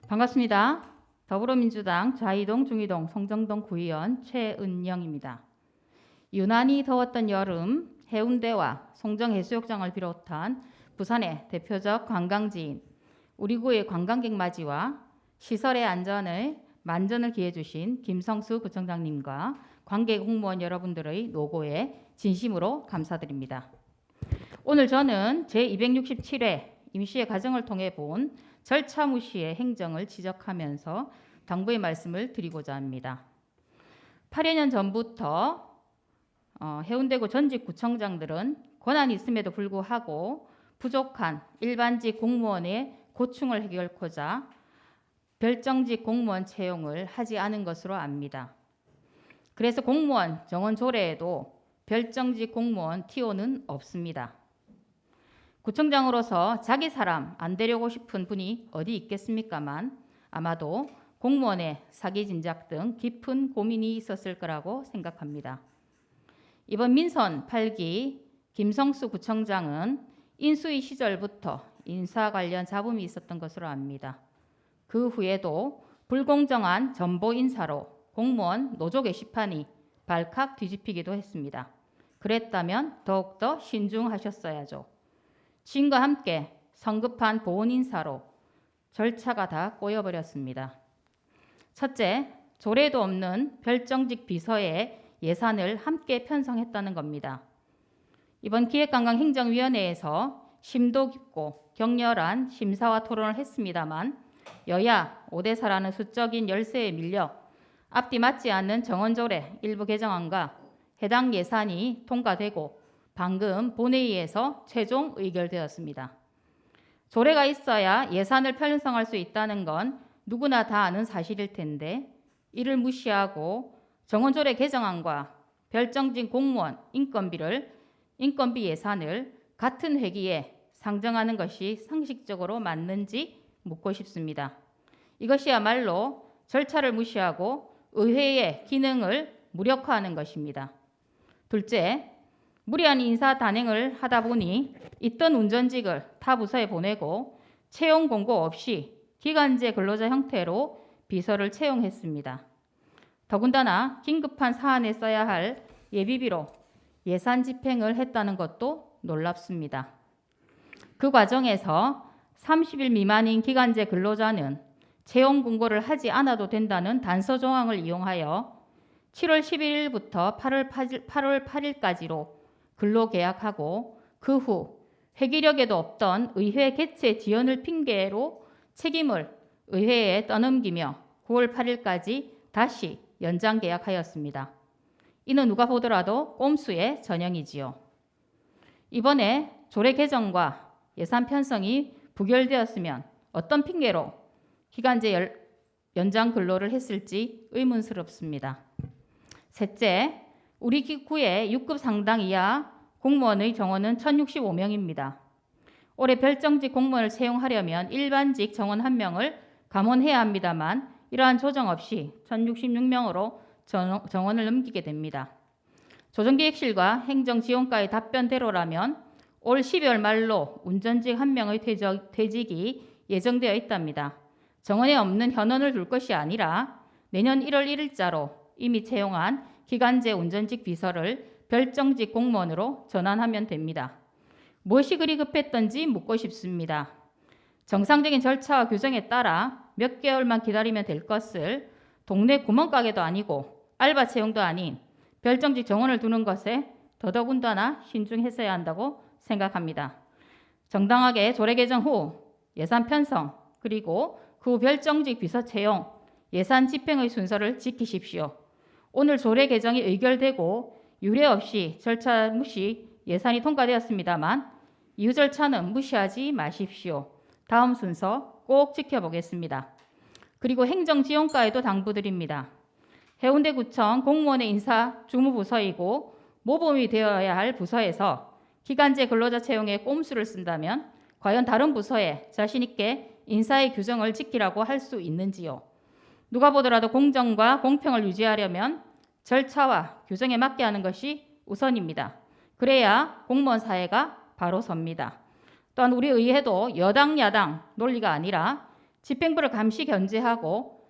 반갑습니다. 더불어민주당 좌이동, 중이동, 성정동 구의원 최은영입니다. 유난히 더웠던 여름, 해운대와 송정해수욕장을 비롯한 부산의 대표적 관광지인 우리 구의 관광객 맞이와 시설의 안전을 만전을 기해 주신 김성수 구청장님과 관계 공무원 여러분들의 노고에 진심으로 감사드립니다. 오늘 저는 제267회 임시의 과정을 통해 본 절차 무시의 행정을 지적하면서 당부의 말씀을 드리고자 합니다. 8여 년 전부터 해운대구 전직 구청장들은 권한이 있음에도 불구하고 부족한 일반직 공무원의 고충을 해결코자 별정직 공무원 채용을 하지 않은 것으로 압니다. 그래서 공무원 정원 조례에도 별정직 공무원 TO는 없습니다. 구청장으로서 자기 사람 안 되려고 싶은 분이 어디 있겠습니까만 아마도 공무원의 사기 진작 등 깊은 고민이 있었을 거라고 생각합니다. 이번 민선 8기 김성수 구청장은 인수위 시절부터 인사 관련 잡음이 있었던 것으로 압니다. 그 후에도 불공정한 전보 인사로 공무원 노조 게시판이 발칵 뒤집히기도 했습니다. 그랬다면 더욱더 신중하셨어야죠. 지금과 함께 성급한 보온 인사로 절차가 다 꼬여버렸습니다. 첫째, 조례도 없는 별정직 비서의 예산을 함께 편성했다는 겁니다. 이번 기획관광행정위원회에서 심도 깊고 격렬한 심사와 토론을 했습니다만 여야 5대4라는 수적인 열세에 밀려 앞뒤 맞지 않는 정원조례 일부 개정안과 해당 예산이 통과되고 방금 본회의에서 최종 의결되었습니다. 조례가 있어야 예산을 편성할 수 있다는 건 누구나 다 아는 사실일 텐데 이를 무시하고 정원조례 개정안과 별정직 공무원 인건비 예산을 같은 회기에 상정하는 것이 상식적으로 맞는지 묻고 싶습니다. 이것이야말로 절차를 무시하고 의회의 기능을 무력화하는 것입니다. 둘째, 무리한 인사 단행을 하다 보니 있던 운전직을 타 부서에 보내고 채용 공고 없이 기간제 근로자 형태로 비서를 채용했습니다. 더군다나 긴급한 사안에 써야 할 예비비로 예산 집행을 했다는 것도 놀랍습니다. 그 과정에서 30일 미만인 기간제 근로자는 채용 공고를 하지 않아도 된다는 단서 조항을 이용하여 7월 11일부터 8월 8일까지로 근로계약하고 그 후 회기력에도 없던 의회 개최 지연을 핑계로 책임을 의회에 떠넘기며 9월 8일까지 다시 연장 계약하였습니다. 이는 누가 보더라도 꼼수의 전형이지요. 이번에 조례 개정과 예산 편성이 부결되었으면 어떤 핑계로 기간제 연장 근로를 했을지 의문스럽습니다. 셋째, 우리 구의 6급 상당 이하 공무원의 정원은 1065명입니다. 올해 별정직 공무원을 채용하려면 일반직 정원 1명을 감원해야 합니다만 이러한 조정 없이 1066명으로 정원을 넘기게 됩니다. 조정기획실과 행정지원과의 답변대로라면 올 12월 말로 운전직 1명의 퇴직이 예정되어 있답니다. 정원에 없는 현원을 둘 것이 아니라 내년 1월 1일자로 이미 채용한 기간제 운전직 비서를 별정직 공무원으로 전환하면 됩니다. 무엇이 그리 급했던지 묻고 싶습니다. 정상적인 절차와 규정에 따라 몇 개월만 기다리면 될 것을 동네 구멍가게도 아니고 알바 채용도 아닌 별정직 정원을 두는 것에 더더군다나 신중했어야 한다고 생각합니다. 정당하게 조례 개정 후 예산 편성 그리고 그 후 별정직 비서 채용, 예산 집행의 순서를 지키십시오. 오늘 조례 개정이 의결되고 유례 없이 절차 무시 예산이 통과되었습니다만 이후 절차는 무시하지 마십시오. 다음 순서 꼭 지켜보겠습니다. 그리고 행정지원과에도 당부드립니다. 해운대구청 공무원의 인사 주무부서이고 모범이 되어야 할 부서에서 기간제 근로자 채용에 꼼수를 쓴다면 과연 다른 부서에 자신 있게 인사의 규정을 지키라고 할 수 있는지요. 누가 보더라도 공정과 공평을 유지하려면 절차와 규정에 맞게 하는 것이 우선입니다. 그래야 공무원 사회가 바로 섭니다. 또한 우리 의회도 여당 야당 논리가 아니라 집행부를 감시 견제하고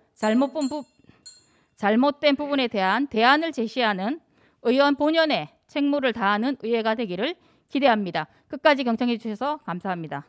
잘못된 부분에 대한 대안을 제시하는 의원 본연의 책무를 다하는 의회가 되기를 기대합니다. 끝까지 경청해 주셔서 감사합니다.